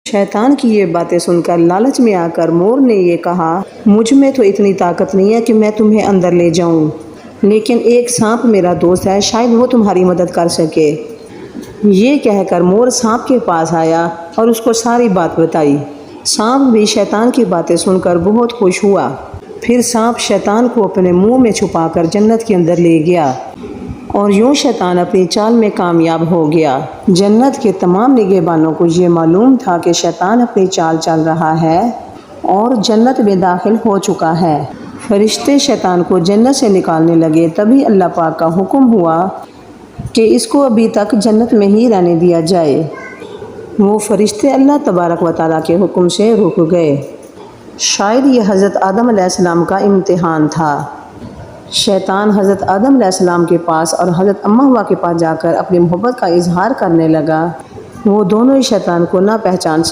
شیطان کی یہ باتیں سن کر لالچ میں آ کر مور نے یہ کہا، مجھ میں تو اتنی طاقت نہیں ہے کہ میں تمہیں اندر لے جاؤں، لیکن ایک سانپ میرا دوست ہے، شاید وہ تمہاری مدد کر سکے۔ یہ کہہ کر مور سانپ کے پاس آیا اور اس کو ساری بات بتائی۔ سانپ بھی شیطان کی باتیں سن کر بہت خوش ہوا۔ پھر سانپ شیطان کو اپنے منہ میں چھپا کر جنت کے اندر لے گیا، اور یوں شیطان اپنی چال میں کامیاب ہو گیا۔ جنت کے تمام نگہبانوں کو یہ معلوم تھا کہ شیطان اپنی چال چل رہا ہے اور جنت میں داخل ہو چکا ہے۔ فرشتے شیطان کو جنت سے نکالنے لگے، تبھی اللہ پاک کا حکم ہوا کہ اس کو ابھی تک جنت میں ہی رہنے دیا جائے۔ وہ فرشتے اللہ تبارک و تعالیٰ کے حکم سے رک گئے۔ شاید یہ حضرت آدم علیہ السلام کا امتحان تھا۔ شیطان حضرت آدم علیہ السلام کے پاس اور حضرت اماں ہوا کے پاس جا کر اپنی محبت کا اظہار کرنے لگا۔ وہ دونوں ہی شیطان کو نہ پہچان سکے۔